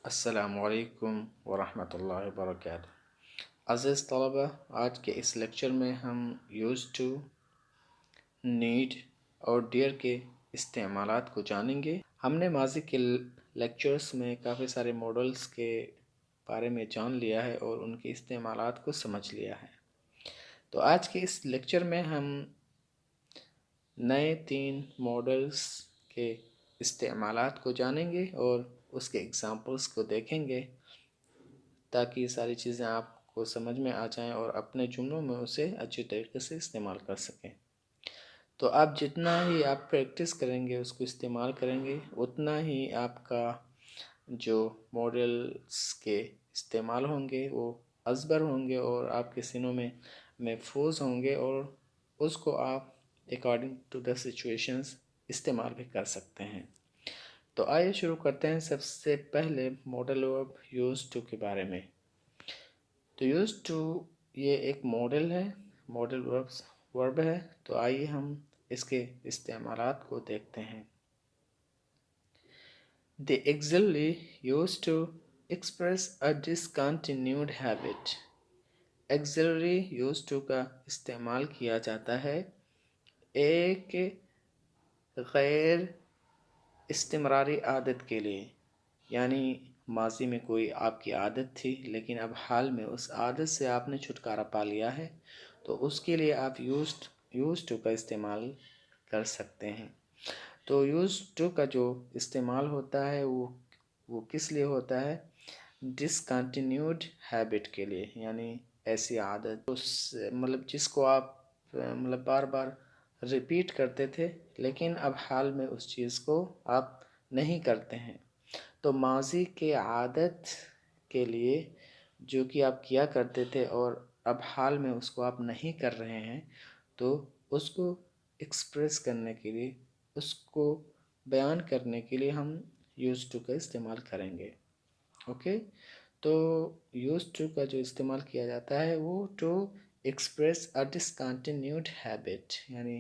अस्सलामुअलैकुम वरहमतुल्लाहि वबरकातुहू। अज़ीज़ तलबा, आज के इस लेक्चर में हम यूज़ टू, नीड और डियर के इस्तेमालात को जानेंगे। हमने माजी के लेक्चर्स में काफ़ी सारे मॉडल्स के बारे में जान लिया है और उनके इस्तेमालात को समझ लिया है। तो आज के इस लेक्चर में हम नए 3 मॉडल्स के इस्तेमालात को जानेंगे और उसके एग्ज़ाम्पल्स को देखेंगे ताकि ये सारी चीज़ें आपको समझ में आ जाएं और अपने जुमलों में उसे अच्छी तरीके से इस्तेमाल कर सकें। तो आप जितना ही आप प्रैक्टिस करेंगे, उसको इस्तेमाल करेंगे, उतना ही आपका जो मॉडल्स के इस्तेमाल होंगे वो अज़बर होंगे और आपके सीनों में महफूज होंगे और उसको आप अकॉर्डिंग टू द सिचुएशंस इस्तेमाल भी कर सकते हैं। तो आइए शुरू करते हैं। सबसे पहले मॉडल वर्ब यूज़ टू के बारे में। तो यूज़ टू ये एक मॉडल है, मॉडल वर्ब है। तो आइए हम इसके इस्तेमालात को देखते हैं। The auxiliary used to express a discontinued habit। auxiliary used to का इस्तेमाल किया जाता है एक गैर इस्तिमरारी आदत के लिए, यानी माजी में कोई आपकी आदत थी लेकिन अब हाल में उस आदत से आपने छुटकारा पा लिया है, तो उसके लिए आप यूज़ टू का इस्तेमाल कर सकते हैं। तो यूज़ टू का जो इस्तेमाल होता है वो किस लिए होता है? डिसकंटिन्यूड हैबिट के लिए, यानी ऐसी आदत मतलब जिसको आप मतलब बार बार रिपीट करते थे लेकिन अब हाल में उस चीज़ को आप नहीं करते हैं। तो माजी के आदत के लिए जो कि आप किया करते थे और अब हाल में उसको आप नहीं कर रहे हैं, तो उसको एक्सप्रेस करने के लिए, उसको बयान करने के लिए हम यूज़ टू का इस्तेमाल करेंगे। ओके, तो यूज़ टू का जो इस्तेमाल किया जाता है वो to express a discontinued habit, यानी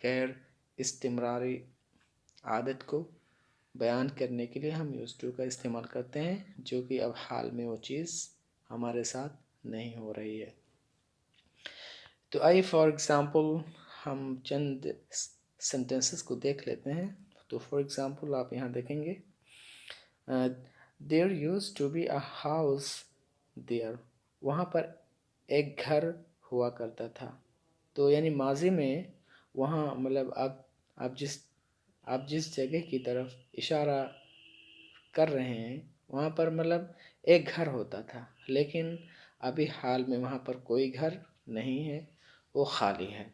गैर इस्तिमरारी आदत को बयान करने के लिए हम यूज़ टू का इस्तेमाल करते हैं, जो कि अब हाल में वो चीज़ हमारे साथ नहीं हो रही है। तो आइए फॉर एग्ज़ाम्पल हम चंद सेंटेंसेस को देख लेते हैं। तो फॉर एग्ज़ाम्पल आप यहाँ देखेंगे, there used to be a house there. वहाँ पर एक घर हुआ करता था। तो यानी माजी में वहाँ मतलब आप जिस जगह की तरफ इशारा कर रहे हैं वहाँ पर मतलब एक घर होता था, लेकिन अभी हाल में वहाँ पर कोई घर नहीं है, वो खाली है।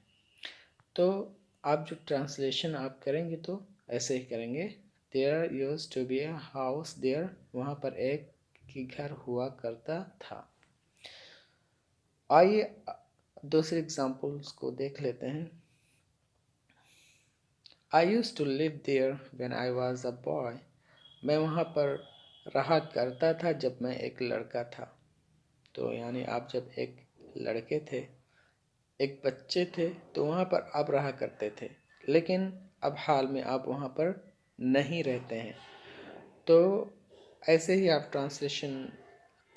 तो आप जो ट्रांसलेशन आप करेंगे तो ऐसे ही करेंगे, there used to be a house there. वहाँ पर एक की घर हुआ करता था। आइए दूसरे एग्जाम्पल्स को देख लेते हैं। I used to live there when I was a boy। मैं वहाँ पर रहा करता था जब मैं एक लड़का था। तो यानी आप जब एक लड़के थे, एक बच्चे थे, तो वहाँ पर आप रहा करते थे, लेकिन अब हाल में आप वहाँ पर नहीं रहते हैं। तो ऐसे ही आप ट्रांसलेशन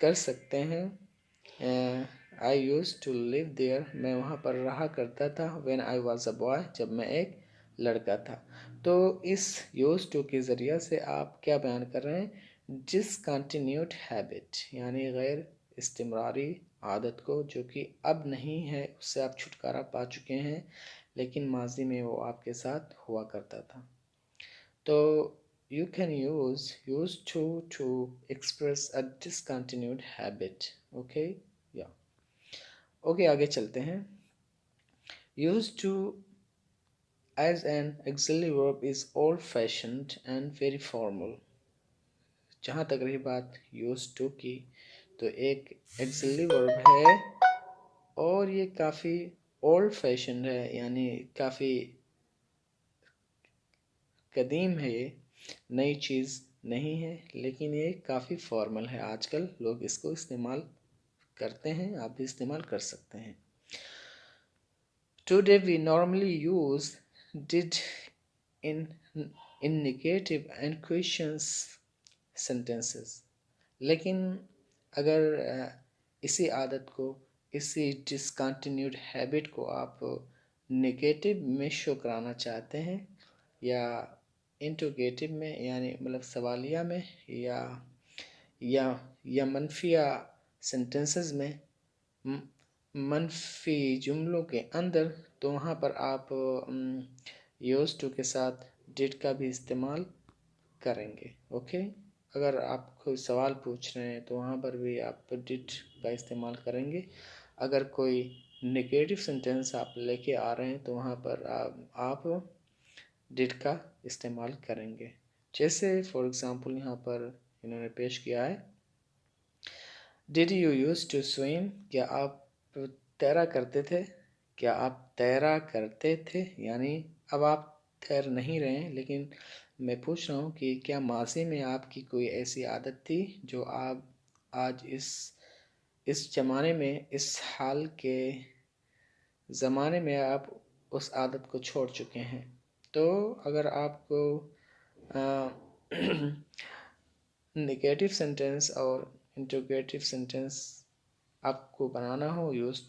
कर सकते हैं। आई यूज़ टू लिव देयर, मैं वहाँ पर रहा करता था। When I was a boy, जब मैं एक लड़का था। तो इस यूज़ टू के ज़रिए से आप क्या बयान कर रहे हैं? डिसकंटिन्यूड हैबिट, यानी गैर इस्तिमरारी आदत को, जो कि अब नहीं है, उससे आप छुटकारा पा चुके हैं, लेकिन माजी में वो आपके साथ हुआ करता था। तो you can use to express a discontinued habit। okay, yeah, okay, आगे चलते हैं। Used to as an auxiliary verb is old fashioned and very formal। जहाँ तक रही बात used to की, तो एक auxiliary verb है और ये काफ़ी ओल्ड फैशन है, यानी काफ़ी कदीम है। ये नई चीज़ नहीं है, लेकिन ये काफ़ी फॉर्मल है। आजकल लोग इसको इस्तेमाल करते हैं, आप भी इस्तेमाल कर सकते हैं। Today we normally use did in negative and questions sentences. लेकिन अगर इसी आदत को, इसी डिसकंटिन्यूड हैबिट को आप नेगेटिव में शो कराना चाहते हैं या इंटरोगेटिव में, यानी मतलब सवालिया में, या या मनफिया सेंटेंसेस में, मनफी जुमलों के अंदर, तो वहाँ पर आप यूज्ड टू के साथ डिड का भी इस्तेमाल करेंगे। ओके, अगर आप कोई सवाल पूछ रहे हैं तो वहाँ पर भी आप डिड का इस्तेमाल करेंगे। अगर कोई नेगेटिव सेंटेंस आप लेके आ रहे हैं तो वहाँ पर आप डिड का इस्तेमाल करेंगे। जैसे फॉर एग्ज़ाम्पल यहाँ पर इन्होंने पेश किया है, did you use to swim, क्या आप तैरा करते थे? क्या आप तैरा करते थे, यानी अब आप तैर नहीं रहे हैं, लेकिन मैं पूछ रहा हूँ कि क्या माजी में आपकी कोई ऐसी आदत थी जो आप आज इस ज़माने में, इस हाल के ज़माने में आप उस आदत को छोड़ चुके हैं। तो अगर आपको नेगेटिव सेंटेंस और इंटरोगेटिव सेंटेंस आपको बनाना हो यूज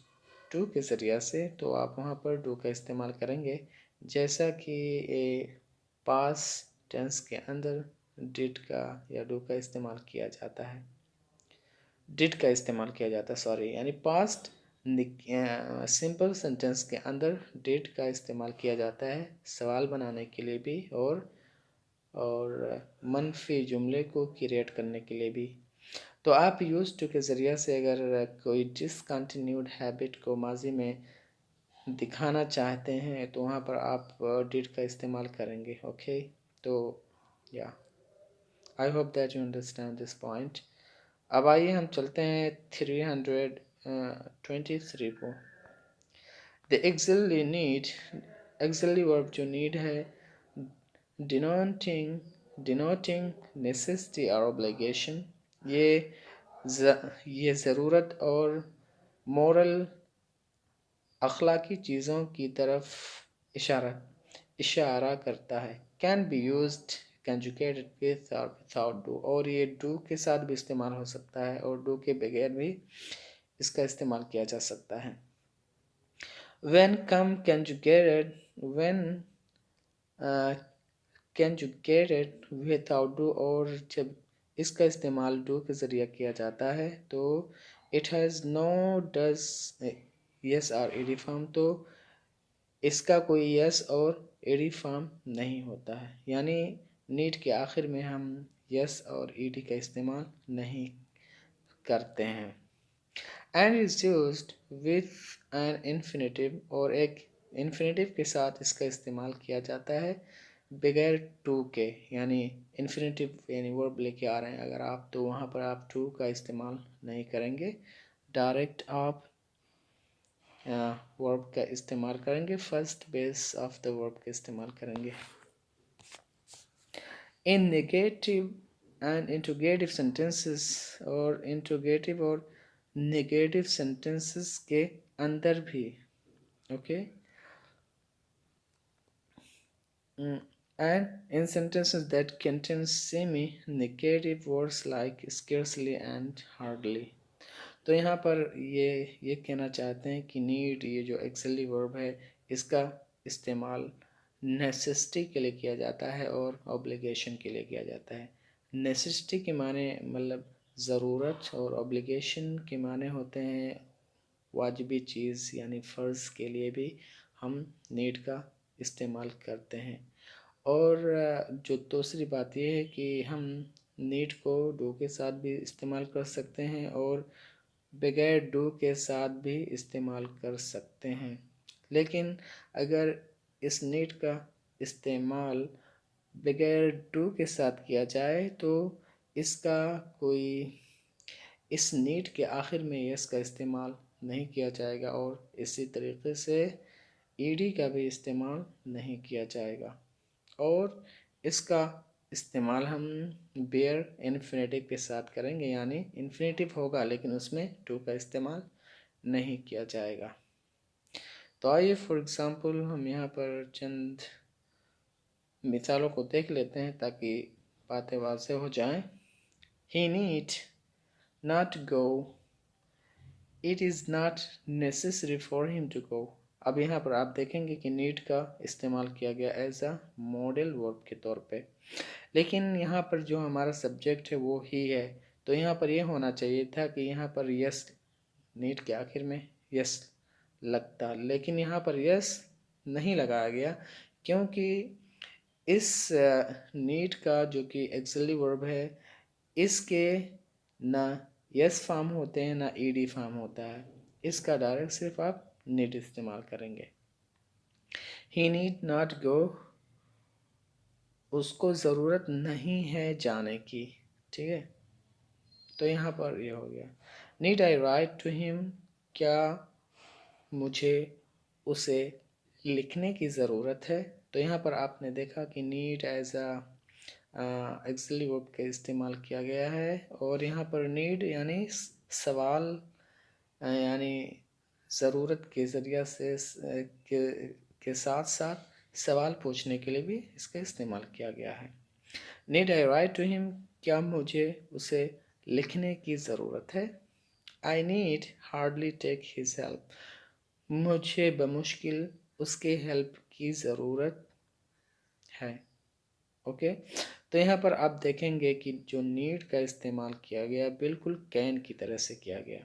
टू के ज़रिया से, तो आप वहाँ पर डू का इस्तेमाल करेंगे। जैसा कि पास टेंस के अंदर डिड का या डू का इस्तेमाल किया जाता है, डिड का इस्तेमाल किया जाता है, सॉरी, यानी पास्ट सिंपल सेंटेंस के अंदर डिड का इस्तेमाल किया जाता है सवाल बनाने के लिए भी और मनफी जुमले को क्रिएट करने के लिए भी। तो आप यूज टू के ज़रिए से अगर कोई डिसकंटिन्यूड हैबिट को माजी में दिखाना चाहते हैं तो वहाँ पर आप डिड का इस्तेमाल करेंगे। ओके, तो या I hope that you understand this point. अब आइए हम चलते हैं 323 को। द एक्सिलरी वर्ब जो नीड है, डिनोटिंग नेसेसिटी और ऑब्लिगेशन, ये ज़रूरत और मोरल अखलाकी चीज़ों की तरफ इशारा करता है। Can be used conjugated with और विदाउट डू, और ये डू के साथ भी इस्तेमाल हो सकता है और डू के बगैर भी इसका इस्तेमाल किया जा सकता है। when conjugated without do, और जब इसका इस्तेमाल डू के ज़रिए किया जाता है तो it has no does yes और ईडी फॉर्म, तो इसका कोई यस और ईडी फॉर्म नहीं होता है, यानी नीड के आखिर में हम यस और ईडी का इस्तेमाल नहीं करते हैं। And is used with an infinitive, और एक इन्फिनेटिव के साथ इसका इस्तेमाल किया जाता है बगैर टू के, यानी इन्फिनेटिव यानी वर्ब लेके आ रहे हैं अगर आप, तो वहाँ पर आप टू का इस्तेमाल नहीं करेंगे, डायरेक्ट आप वर्ब का इस्तेमाल करेंगे, first base of the verb का इस्तेमाल करेंगे। इन नेगेटिव एंड इंट्रोगेटिव सेंटेंसेस, और इंट्रोगेटिव और नेगेटिव सेंटेंसेस के अंदर भी, okay, and in sentences that contain semi-negative words like scarcely and hardly, तो यहाँ पर ये कहना चाहते हैं कि नीड, ये जो एक्सिलरी वर्ब है, इसका इस्तेमाल नेसेसिटी के लिए किया जाता है और ऑब्लिगेशन के लिए किया जाता है। नेसेसिटी के माने मतलब ज़रूरत, और ऑब्लिगेशन के माने होते हैं वाजिबी चीज़, यानी फ़र्ज़ के लिए भी हम नीड का इस्तेमाल करते हैं। और जो दूसरी बात यह है कि हम नीड को डू के साथ भी इस्तेमाल कर सकते हैं और बगैर डू के साथ भी इस्तेमाल कर सकते हैं, लेकिन अगर इस नीड का इस्तेमाल बगैर डू के साथ किया जाए तो इसका कोई, इस नीड के आखिर में इसका इस्तेमाल नहीं किया जाएगा और इसी तरीके से ईडी का भी इस्तेमाल नहीं किया जाएगा, और इसका इस्तेमाल हम बेयर इन्फिनेटिव के साथ करेंगे, यानी इन्फिनेटिव होगा लेकिन उसमें टू का इस्तेमाल नहीं किया जाएगा। तो आइए फॉर एग्ज़ाम्पल हम यहाँ पर चंद मिसालों को देख लेते हैं ताकि बातें वाज़ेह हो जाएं। ही need not go, it is not necessary for him to go। अब यहाँ पर आप देखेंगे कि नीड का इस्तेमाल किया गया एज अ मॉडल वर्ब के तौर पे, लेकिन यहाँ पर जो हमारा सब्जेक्ट है वो ही है, तो यहाँ पर यह होना चाहिए था कि यहाँ पर यस, नीड के आखिर में यस लगता, लेकिन यहाँ पर यस नहीं लगाया गया, क्योंकि इस नीड का जो कि एक्सिलरी वर्ब है, इसके ना यस फॉर्म होते हैं ना ईडी फॉर्म होता है, इसका डायरेक्ट सिर्फ आप नीड इस्तेमाल करेंगे। ही नीड नॉट गो, उसको ज़रूरत नहीं है जाने की, ठीक है, तो यहाँ पर ये हो गया। Need I write to him, क्या मुझे उसे लिखने की ज़रूरत है, तो यहाँ पर आपने देखा कि need as a auxiliary verb का इस्तेमाल किया गया है, और यहाँ पर नीड यानी सवाल यानी ज़रूरत के ज़रिया से के साथ साथ सवाल पूछने के लिए भी इसका इस्तेमाल किया गया है। Need I write to him, क्या मुझे उसे लिखने की ज़रूरत है। I need hardly take his help, मुझे बमुश्किल उसके हेल्प की ज़रूरत है। ओके, तो यहाँ पर आप देखेंगे कि जो नीड का इस्तेमाल किया गया बिल्कुल कैन की तरह से किया गया,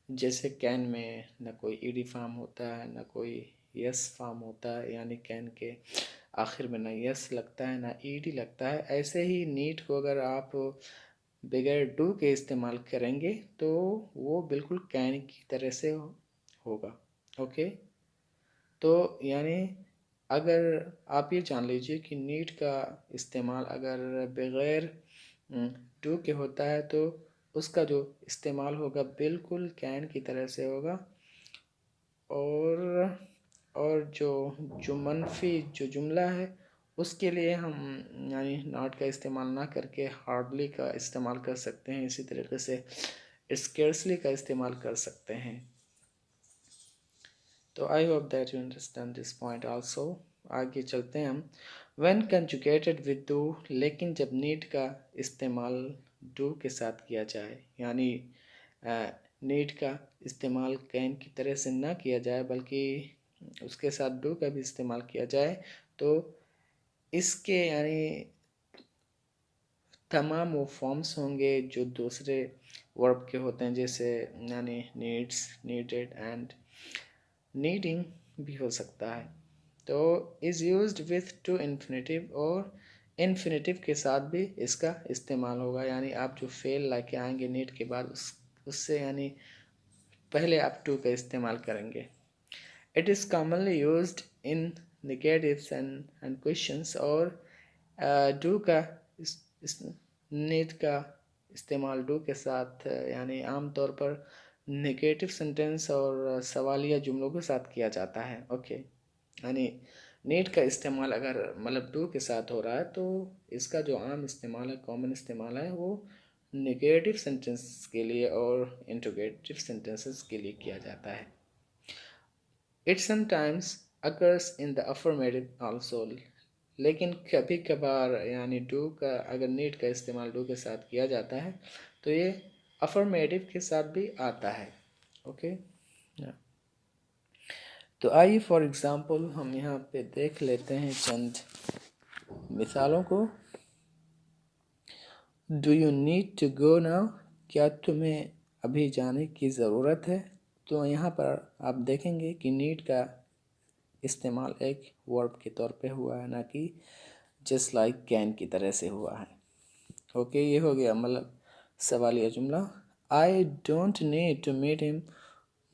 जैसे कैन में न कोई ईडी फॉर्म होता है न कोई यस फॉर्म होता है, यानी कैन के आखिर में ना यस लगता है ना ईडी लगता है, ऐसे ही नीड को अगर आप बगैर डू के इस्तेमाल करेंगे तो वो बिल्कुल कैन की तरह से होगा। ओके, तो यानी अगर आप ये जान लीजिए कि नीड का इस्तेमाल अगर बग़ैर डू के होता है तो उसका जो इस्तेमाल होगा बिल्कुल कैन की तरह से होगा, और जो मनफी जो जुमला है उसके लिए हम यानी नॉट का इस्तेमाल ना करके हार्डली का इस्तेमाल कर सकते हैं, इसी तरीके से स्केर्सली का इस्तेमाल कर सकते हैं। तो I hope that you understand this point also. आगे चलते हैं हम। व्हेन कंजुगेटेड विद डू, लेकिन जब नीड का इस्तेमाल डू के साथ किया जाए, यानी नीड का इस्तेमाल कैन की तरह से ना किया जाए बल्कि उसके साथ डू का भी इस्तेमाल किया जाए, तो इसके यानी तमाम वो फॉर्म्स होंगे जो दूसरे वर्ब के होते हैं, जैसे यानी नीड्स, नीडेड एंड नीडिंग भी हो सकता है। तो is used with to infinitive, और इन्फिनेटिव के साथ भी इसका इस्तेमाल होगा, यानी आप जो फेल ला के आएंगे नीड के बाद उससे यानी पहले आप टू का इस्तेमाल करेंगे। It is commonly used in negatives and questions, और डू का नीड का इस्तेमाल डू के साथ यानी आमतौर पर नेगेटिव सेंटेंस और सवालिया जुमलों के साथ किया जाता है। ओके, यानी नीड का इस्तेमाल अगर मतलब डू के साथ हो रहा है तो इसका जो आम इस्तेमाल है, कॉमन इस्तेमाल है, वो नेगेटिव सेंटेंस के लिए और इंटरोगेटिव सेंटेंसेस के लिए किया जाता है। It sometimes occurs in the affirmative also, लेकिन कभी कभार यानी डू का अगर नीड का इस्तेमाल डू के साथ किया जाता है तो ये अफर्मेटिव के साथ भी आता है। ओके, तो आइए फॉर एग्ज़ाम्पल हम यहाँ पे देख लेते हैं चंद मिसालों को। Do you need to go now, क्या तुम्हें अभी जाने की ज़रूरत है। तो यहाँ पर आप देखेंगे कि नीड का इस्तेमाल एक वर्ब के तौर पे हुआ है, ना कि जस्ट लाइक कैन की तरह से हुआ है। ओके, ये हो गया मतलब सवालिया जुमला। I don't need to meet him,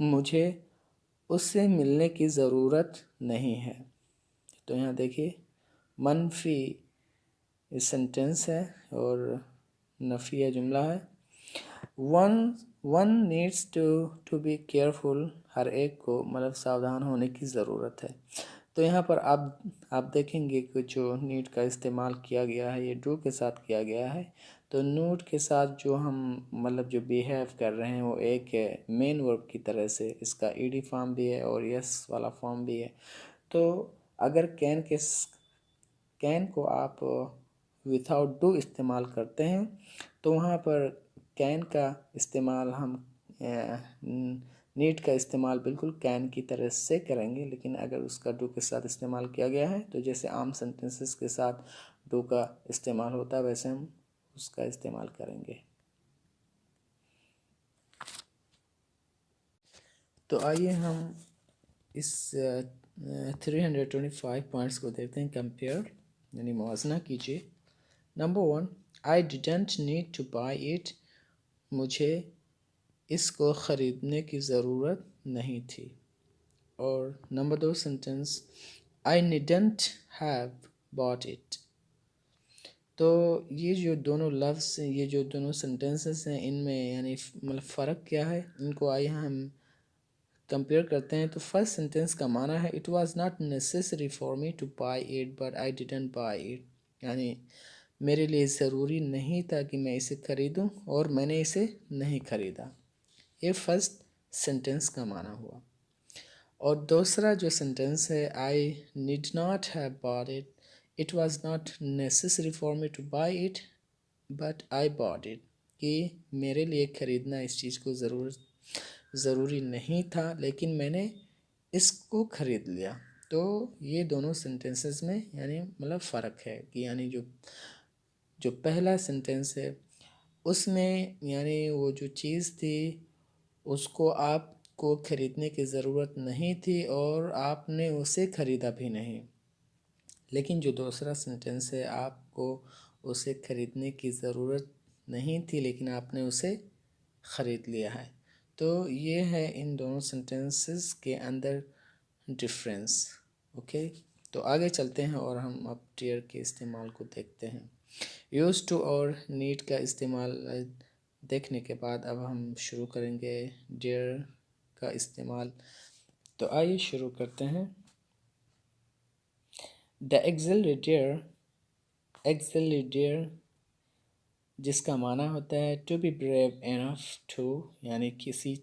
मुझे उससे मिलने की ज़रूरत नहीं है। तो यहाँ देखिए मनफी सेंटेंस है और नफिया जुमला है। One needs to be careful, हर एक को मतलब सावधान होने की ज़रूरत है। तो यहाँ पर आप देखेंगे कि जो नीड का इस्तेमाल किया गया है ये डू के साथ किया गया है, तो नूड के साथ जो हम मतलब जो बिहेव कर रहे हैं वो एक मेन वर्ब की तरह से, इसका ईडी फॉर्म भी है और यस वाला फॉर्म भी है। तो अगर कैन को आप विथआउट डू इस्तेमाल करते हैं तो वहाँ पर कैन का इस्तेमाल हम नीड का इस्तेमाल बिल्कुल कैन की तरह से करेंगे, लेकिन अगर उसका डू के साथ इस्तेमाल किया गया है तो जैसे आम सेंटेंसेस के साथ डू का इस्तेमाल होता है वैसे हम उसका इस्तेमाल करेंगे। तो आइए हम इस 325 पॉइंट्स को देखते हैं। कंपेयर यानी मुआवजना कीजिए। Number 1, I didn't need two by it, मुझे इसको ख़रीदने की ज़रूरत नहीं थी। और number 2 sentence, I needn't have bought it. तो ये जो दोनों लफ्ज़, ये जो दोनों सेंटेंसेस हैं, इनमें यानी मतलब फ़र्क क्या है, इनको आइए हम कंपेयर करते हैं। तो फर्स्ट सेंटेंस का माना है it was not necessary for me two by it but I didn't by it, यानी मेरे लिए ज़रूरी नहीं था कि मैं इसे ख़रीदूं और मैंने इसे नहीं ख़रीदा। ये फर्स्ट सेंटेंस का माना हुआ। और दूसरा जो सेंटेंस है, I need not have bought it, it was not necessary for me two by it but I bought it, कि मेरे लिए ख़रीदना इस चीज़ को ज़रूरी नहीं था लेकिन मैंने इसको ख़रीद लिया। तो ये दोनों सेंटेंसेस में यानी मतलब फ़र्क है कि यानी जो पहला सेंटेंस है उसमें यानी वो जो चीज़ थी उसको आपको ख़रीदने की ज़रूरत नहीं थी और आपने उसे ख़रीदा भी नहीं। लेकिन जो दूसरा सेंटेंस है, आपको उसे ख़रीदने की ज़रूरत नहीं थी लेकिन आपने उसे ख़रीद लिया है। तो ये है इन दोनों सेंटेंसेस के अंदर डिफरेंस। ओके, तो आगे चलते हैं और हम अब डेयर के इस्तेमाल को देखते हैं। यूज़ टू और नीड का इस्तेमाल देखने के बाद अब हम शुरू करेंगे डेयर का इस्तेमाल। तो आइए शुरू करते हैं। द एक्सिलरी डेयर जिसका माना होता है to be brave enough to, यानी किसी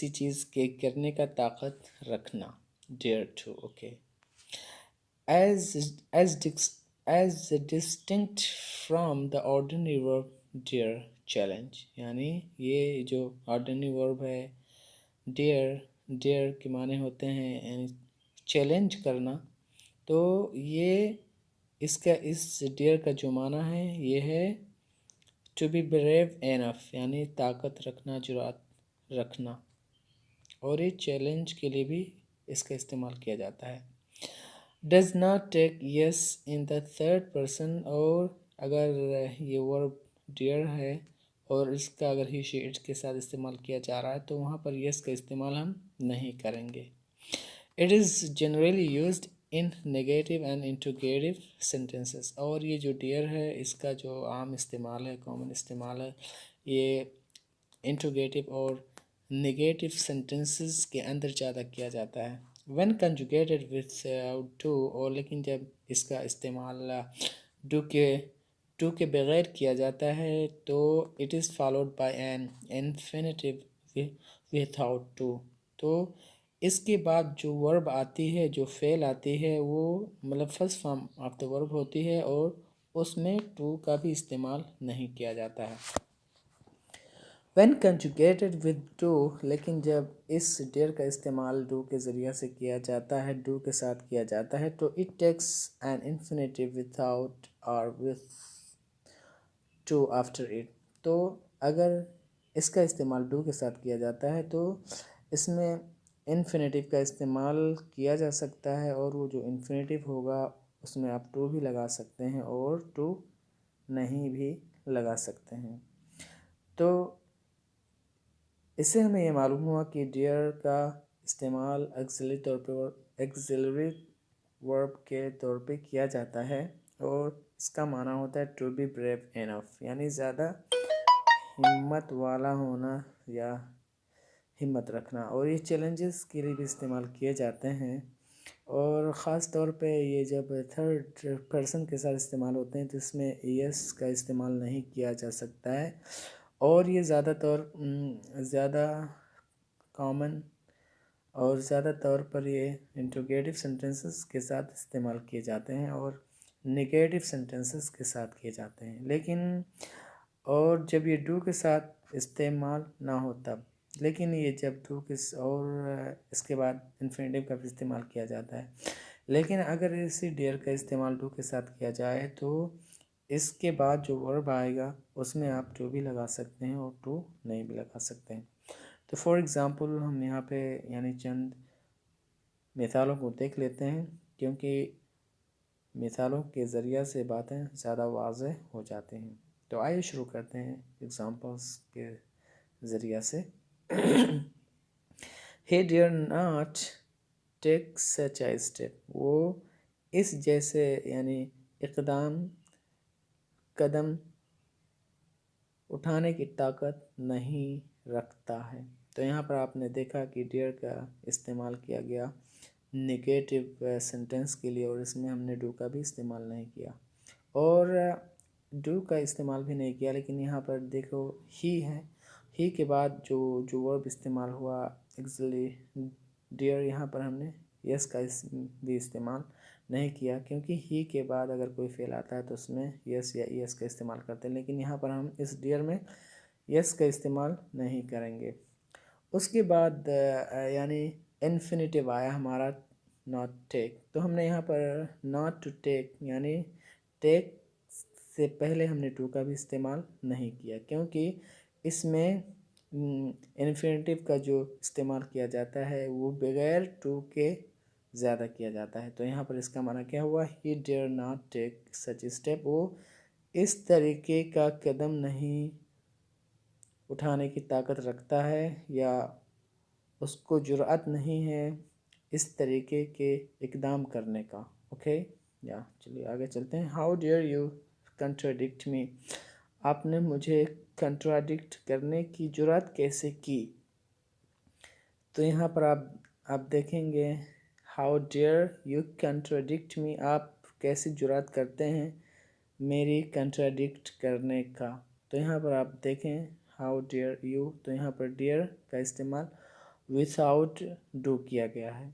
चीज़ के करने का ताकत रखना, dare to. Okay, as distinct from the ordinary verb dare, challenge, यानी ये जो ordinary verb है dare के माने होते हैं यानी चैलेंज करना। तो ये इसका इस dare का जो माना है ये है to be brave enough, यानी ताकत रखना, जुरात रखना। और ये चैलेंज के लिए भी इसका इस्तेमाल किया जाता है। Does not take yes in the third person, और अगर ये वर्ब डियर है और इसका अगर ही शी इट के साथ इस्तेमाल किया जा रहा है तो वहाँ पर यस का इस्तेमाल हम नहीं करेंगे। It is generally used in negative and interrogative sentences, और ये जो डियर है इसका जो आम इस्तेमाल है, कॉमन इस्तेमाल है, ये इंट्रोगेटिव और नेगेटिव सेंटेंसेस के अंदर ज़्यादा किया जाता है। व्हेन कंजुगेटेड विथ टू, और लेकिन जब इसका इस्तेमाल टू के बगैर किया जाता है तो it is followed by an infinitive without to. तो इसके बाद जो वर्ब आती है, जो फेल आती है, वो मतलब first form of the verb होती है और उसमें टू का भी इस्तेमाल नहीं किया जाता है। When conjugated with do, लेकिन जब इस डेयर का इस्तेमाल do के ज़रिए से किया जाता है, do के साथ किया जाता है, तो it takes an infinitive without or with to after it। तो अगर इसका इस्तेमाल do के साथ किया जाता है तो इसमें इन्फिनेटिव का इस्तेमाल किया जा सकता है, और वो जो इन्फिनेटिव होगा उसमें आप to भी लगा सकते हैं और to नहीं भी लगा सकते हैं। तो इससे हमें ये मालूम हुआ कि डियर का इस्तेमाल एक्सिलरी वर्ब के तौर पे किया जाता है और इसका माना होता है टू बी ब्रेव इनफ, यानी ज़्यादा हिम्मत वाला होना या हिम्मत रखना। और ये चैलेंजेस के लिए भी इस्तेमाल किए जाते हैं, और ख़ास तौर पे ये जब थर्ड पर्सन के साथ इस्तेमाल होते हैं तो इसमें यस का इस्तेमाल नहीं किया जा सकता है, और ये ज़्यादा कॉमन और ज़्यादा तौर पर ये इंट्रोगेटिव सेंटेंसेस के साथ इस्तेमाल किए जाते हैं और नेगेटिव सेंटेंसेस के साथ किए जाते हैं। लेकिन और जब ये डू के साथ इस्तेमाल ना हो तब। लेकिन ये जब डू के और इसके बाद इन्फिनेटिव का भी इस्तेमाल किया जाता है। लेकिन अगर इसी डेयर का इस्तेमाल डू के साथ किया जाए तो इसके बाद जो वर्ब आएगा उसमें आप टू भी लगा सकते हैं और टू नहीं भी लगा सकते हैं। तो फॉर एग्ज़ाम्पल हम यहाँ पे यानी चंद मिसालों को देख लेते हैं, क्योंकि मिसालों के ज़रिए से बातें ज़्यादा वाज़ेह हो जाती हैं। तो आइए शुरू करते हैं एग्ज़ाम्पल्स के ज़रिए से। he dare not take such a step, वो इस जैसे यानी कदम उठाने की ताकत नहीं रखता है। तो यहाँ पर आपने देखा कि डेयर का इस्तेमाल किया गया नेगेटिव सेंटेंस के लिए, और इसमें हमने डू का भी इस्तेमाल नहीं किया और डू का इस्तेमाल भी नहीं किया। लेकिन यहाँ पर देखो ही है, ही के बाद जो वर्ब इस्तेमाल हुआ एक्चुअली डियर, यहाँ पर हमने यस का भी इस्तेमाल नहीं किया, क्योंकि ही के बाद अगर कोई फेल आता है तो उसमें यस या यस का इस्तेमाल करते हैं। लेकिन यहाँ पर हम इस डियर में यस का इस्तेमाल नहीं करेंगे। उसके बाद यानी इन्फिनेटिव आया हमारा नॉट टेक। तो हमने यहाँ पर नॉट टू टेक यानी टेक से पहले हमने टू का भी इस्तेमाल नहीं किया, क्योंकि इसमें इन्फिनेटिव का जो इस्तेमाल किया जाता है वो बगैर टू के ज़्यादा किया जाता है। तो यहाँ पर इसका माना क्या हुआ, he dare not take such step, वो इस तरीके का कदम नहीं उठाने की ताकत रखता है या उसको जुर्अत नहीं है इस तरीके के इकदाम करने का। ओके या चलिए आगे चलते हैं। हाउ डेयर यू कंट्राडिक्ट मी, आपने मुझे कंट्राडिक्ट करने की जुर्अत कैसे की। तो यहाँ पर आप देखेंगे हाउ डेयर यू कंट्राडिक्ट मी, आप कैसी जुर्अत करते हैं मेरी कंट्राडिक्ट करने का। तो यहाँ पर आप देखें हाउ डेयर यू, तो यहाँ पर डेयर का इस्तेमाल विथआउट डू किया गया है।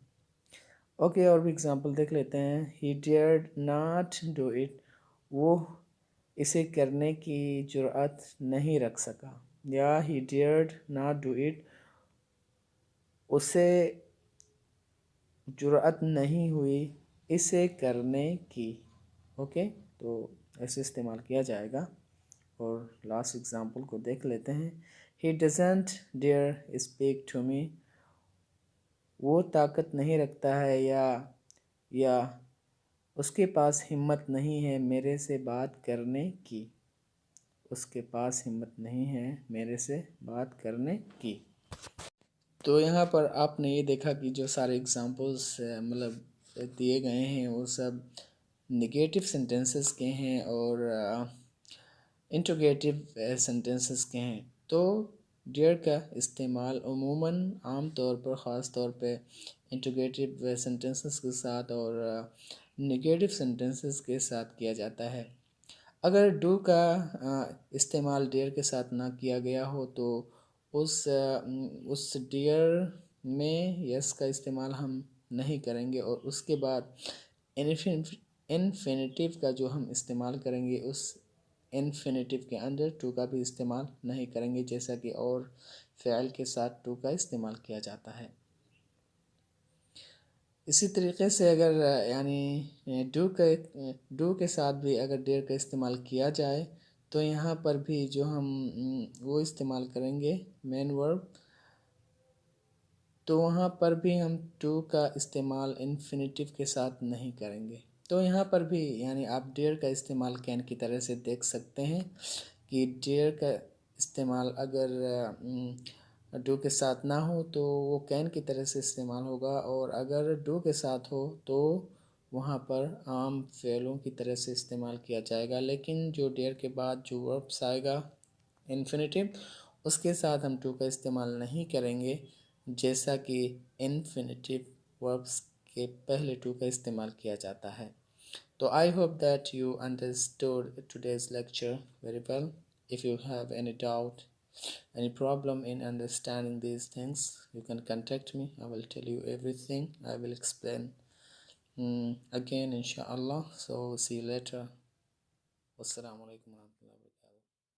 ओके और भी एग्जांपल देख लेते हैं। ही डेयर्ड नॉट डू इट, वो इसे करने की जुर्अत नहीं रख सका, या ही डेयर्ड नॉट डू इट, उसे जुर्अत नहीं हुई इसे करने की। ओके तो ऐसे इस्तेमाल किया जाएगा। और लास्ट एग्जांपल को देख लेते हैं। He doesn't dare speak to me, वो ताकत नहीं रखता है या उसके पास हिम्मत नहीं है मेरे से बात करने की, उसके पास हिम्मत नहीं है मेरे से बात करने की। तो यहाँ पर आपने ये देखा कि जो सारे एग्जांपल्स मतलब दिए गए हैं वो सब नेगेटिव सेंटेंसेस के हैं और इंट्रोगेटिव सेंटेंसेस के हैं। तो डियर का इस्तेमाल अमूमन आम तौर पर ख़ास तौर पे इंट्रोगेटिव सेंटेंसेस के साथ और नेगेटिव सेंटेंसेस के साथ किया जाता है। अगर डू का इस्तेमाल डियर के साथ ना किया गया हो तो उस डियर में यस का इस्तेमाल हम नहीं करेंगे, और उसके बाद इन्फिनेटिव का जो हम इस्तेमाल करेंगे उस इन्फिनेटिव के अंदर टू का भी इस्तेमाल नहीं करेंगे, जैसा कि और फ़ेल के साथ टू का इस्तेमाल किया जाता है। इसी तरीके से अगर यानी डू के साथ भी अगर डेयर का इस्तेमाल किया जाए तो यहाँ पर भी जो हम वो इस्तेमाल करेंगे मेन वर्ब, तो वहाँ पर भी हम टू का इस्तेमाल इन्फिनेटिव के साथ नहीं करेंगे। तो यहाँ पर भी यानी आप डेयर का इस्तेमाल कैन की तरह से देख सकते हैं कि डेयर का इस्तेमाल अगर डू के साथ ना हो तो वो कैन की तरह से इस्तेमाल होगा, और अगर डू के साथ हो तो वहाँ पर आम फ़ेलों की तरह से इस्तेमाल किया जाएगा। लेकिन जो डेयर के बाद जो वर्ब्स आएगा इन्फिनेटिव, उसके साथ हम टू का इस्तेमाल नहीं करेंगे, जैसा कि इन्फिनेटिव वर्ब्स के पहले टू का इस्तेमाल किया जाता है। So I hope that you understood today's lecture very well. If you have any doubt, any problem in understanding these things, you can contact me. I will tell you everything. I will explain again, inshallah. So see you later. Wassalamu alaikum warahmatullahi wabarakatuh.